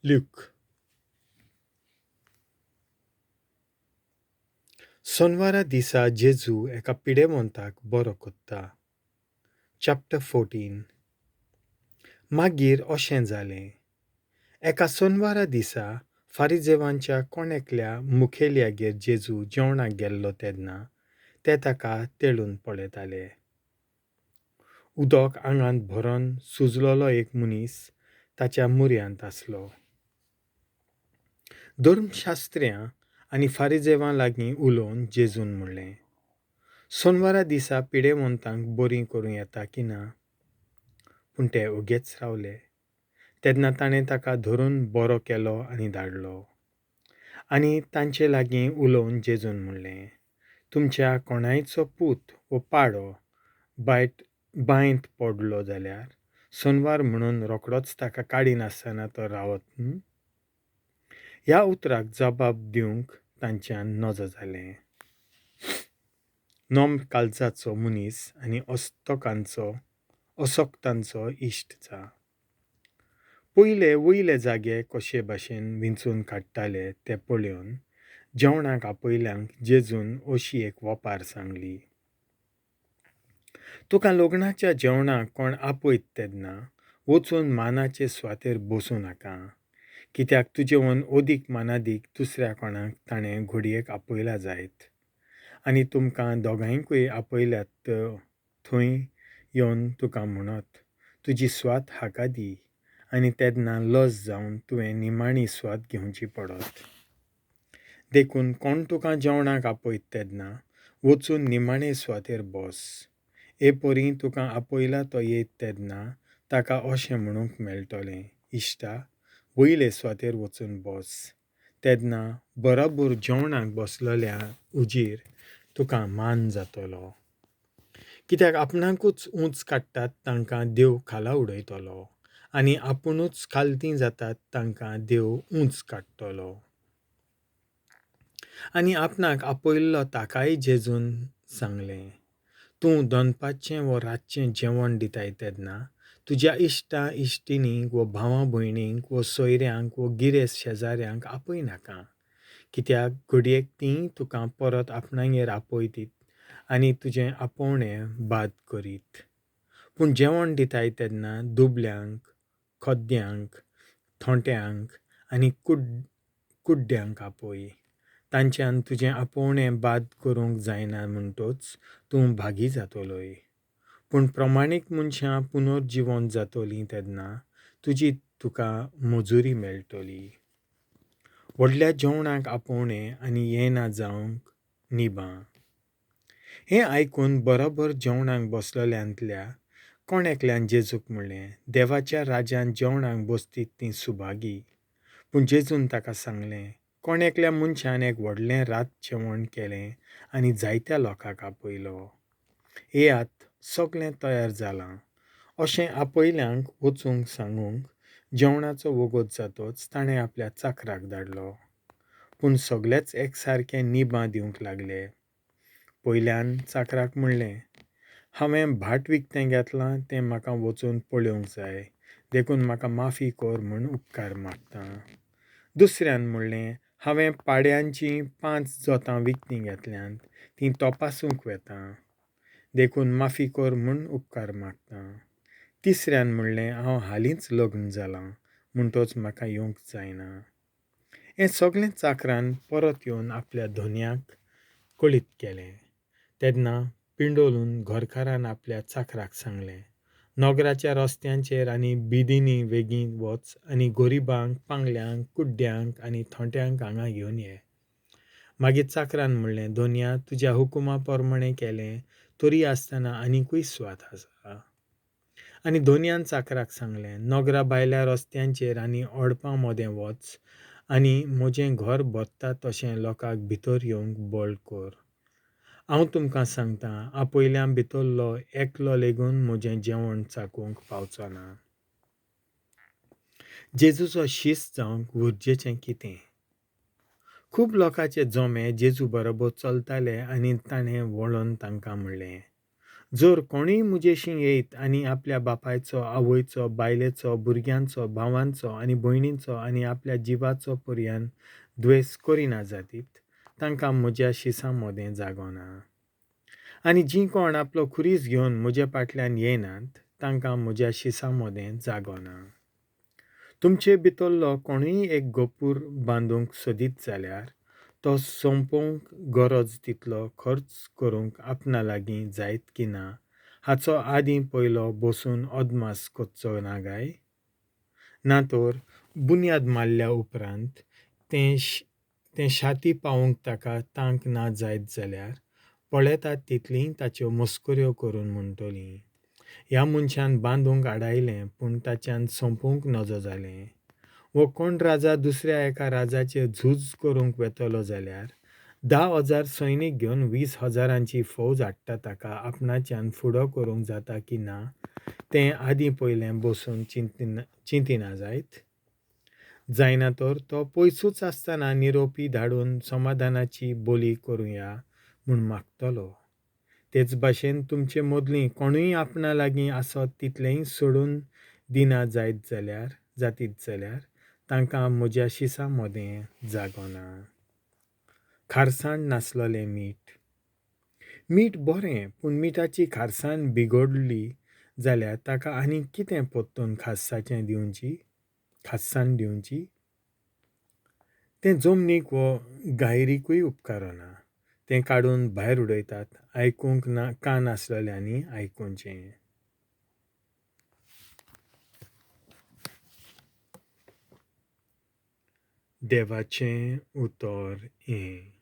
ल्यूक. सोनवारा दिसा जेजू एका पिडेवंताक बरो कोत्ता. चॅप्टर 14. मागीर अशें जालें. एका सोनवारा दिसा फारिजेवांच्या कोणेकल्या मुखेल्यागेर जेजू जेवणाक गेल्लो तेन्ना ते ताका तेडून पळयताले. उदक आंगांत भरोन सुजलोलो एक मनीस ताच्या मुर्यांत आसलो. धर्मशास्त्र्यां आनी फारिजेवां लागीं उलोवन जेजून म्हणलें, सोनवारा दिसा पिडेवंतांक बरीं करूं येता की ना? पूण ते ओगेच रावले. तेन्ना ताणें ताका धरून बरो केलो आनी धाडलो. आनी तांचे लागीं उलोवन जेजून म्हणलें, तुमच्या कोणायचो पूत वो पाडो बांयत पडलो जाल्यार सोनवार म्हणून रोखडोच ताका काडिनासतना तो रावत न्हू? ह्या उतराक जबाब दिवंक तांच्यान नजो जालें. नोम काळजाचो मनीस आनी असोक्तांचो इश्ट जा. पयले वयले जागे कशे भाशेन विंचून काडटाले ते पळोवन जेवणाक आपयल्यांक जेजून अशी एक वोपार सांगली. तुका लग्नाच्या जेवणाक कोण आपयत तेन्ना वचून मानाचे सुवातेर बसूं नाका, कित्याक तुजेवन ओदीक मानादीक दुसऱ्या कोणाक ताणें घोडयेक आपयला जायत. आनी तुमकां दोगांयकूय आपयल्यात थंय येवन तुका म्हणत, तुजी सुवात हाका दी, आनी तेन्ना लज जावन तुवें निमाणी सुवात घेवची पडत. देखून कोण तुका जेवणाक आपयत तेन्ना वचून निमाणे सुवातेर बस. एपरी तुका आपयला तो येत तेन्ना ताका अशें म्हणूंक मेळटलें, इश्टा, वयले सुवातेर वचून बस. तेन्ना बरोबर जेवणाक बसलेल्या उजीर तुका मान जातलो. कित्याक आपणाकूच उंच काडटात तांकां देव खाला उडयतलो, आनी आपुणूच खालतीं जातात तांकां देव उंच काडटलो. आनी आपणाक आपयल्लो ताकाय जेजून सांगलें, तूं दनपारचें वो रातचें जेवण दिताय तेन्ना तुज्या इश्टा इश्टिणींक वो भावां भयणींक वो सोयऱ्यांक वो गिरेस्त शेजाऱ्यांक आपय नाका, कित्याक घडयेक तीं तुका परत आपणांगेर आपयतीत आनी तुजें आपोवणें बाद करीत. पूण जेवण दिताय तेन्ना दुबल्यांक, खोद्यांक, थोंट्यांक आनी कुड्ड्यांक आपय. तांच्यान तुजें आपोवणें बाद करूंक जायना म्हणटच तूं भागी जातलोय. पूण प्रमाणीक मनशां पुनर्जिवंत जातलीं तेन्ना तुजी तुका मजुरी मेळटली. व्हडल्या जेवणाक आपोवणें आनी येना जावंक निबां. हें आयकून बरोबर जेवणाक बसलेल्यांतल्या कोणेकल्यान जेजूक म्हणलें, देवाच्या राज्यान जेवणाक बसतीत तीं सुभागी. पूण जेजून ताका सांगलें, कोणेकल्या मनशान एक व्हडलें रात जेवण केलें आनी जायत्या लोकांक आपयलो. येयात, सगळें तयार जालां. अशें आपयल्यांक वचूंक सांगूंक जेवणाचो वगत जातोच ताणें आपल्या चाकराक धाडलो. पूण सगळेच एकसारके निबां दिवंक लागले. पयल्यान चाकराक म्हणलें, हांवें भाट विकतें घेतलां तें म्हाका वचून पळोवंक जाय, देखून म्हाका माफी कर म्हूण उपकार मागतां. दुसऱ्यान म्हणलें, हांवें पाड्यांचीं 5 जोतां विकतीं घेतल्यांत, तीं तपासूंक वेतां, देखून माफी कर म्हूण उपकार मागतां. तिसऱ्यान म्हणलें, हांव हालींच लग्न जालां म्हणटच म्हाका येवंक जायना. हें सगळें चाकरान परत येवन आपल्या धन्याक कळीत केलें. तेन्ना पिंडोळून घरकारान आपल्या चाकराक सांगलें, नगराच्या रस्त्यांचेर आनी बिदींनी बेगीन वच आनी गरीबांक, पांगल्यांक, कुड्ड्यांक आनी थोंट्यांक हांगा घेवन ये. मागीर चाकरान म्हणलें, धन्या, तुज्या हुकुमा प्रमाणें केलें, तरी आसतना आनीकूय सुवात आसा. आनी धन्यान चाकराक सांगलें, नगरा भायल्या रस्त्यांचेर आनी ओडपां मदें वच आनी म्हजें घर भरता तशें लोकांक भितर येवंक बळ कर. हांव तुमकां सांगतां, आपयल्यां भितरलो एकलो लेगून म्हजें जेवण चाखूंक पावचो ना. जेजूचो शिस्त जावंक गरजेचें कितें? खूब लोकांचे जोमे जेजू बरोबर चलताले आनी ताणें वळोन तांकां म्हणलें, जर कोणीय म्हजेशी येयत आनी आपल्या बापायचो, आवयचो, बायलेचो, भुरग्यांचो, भावांचो आनी भयणींचो आनी आपल्या जिवाचो पर्यान द्वेस करिना जातीत, तांकां म्हज्या शिसा मोदें जागो ना. आनी जीं कोण आपलो खुरीस घेवन म्हजे फाटल्यान येयनात, तांकां म्हज्या शिसा मोदें जागो ना. तुमचे भितरलो कोणूय एक गोपूर बांदूंक सोदीत जाल्यार तो सोंपोवंक गरज तितलो खर्च करूंक आपणा लागीं जायत की ना हाचो आदीं पयलो बसून अदमास कोचचो ना काय? ना तर बुन्याद मारल्या उपरांत तें शाती पावूंक ताका तांक ना जायत जाल्यार पळेतात तितलीं ताच्यो मस्कऱ्यो करून म्हणटलीं, ह्या मनशान बांदूंक आडायलें पूण ताच्यान सोंपूंक नजो जालें. वो कोण राजा दुसऱ्या एका राजाचेर झूज करूंक वेतलो जाल्यार 10,000 सैनीक घेवन 20,000ची फौज हाडटा ताका आपणाच्यान फुडो करूंक जाता की ना तें आदीं पयलें बसून चिंतिना जायत. जायना तर तो पयसूच आसतना निरोपी धाडून समाधानाची बोली करुया म्हूण मागतलो. तेच भाशेन तुमचे मदलीं कोणूय आपणा लागीं आसत तितलेंय सोडून दिना जातीत जाल्यार तांकां म्हज्या शिसा मोदें जागो ना. खारसाण नासलोलें मीठ बरें पूण मिठाची खारसाण बिगडली जाल्यार ताका आनीक कितें परतून खास्साण दिवची? तें जमनीक वो गायरीकूय उपकारना. तें काडून भायर उडयतात. आयकूंक कान आसलेल्यांनी आयकुचें. देवाचें उतर हें.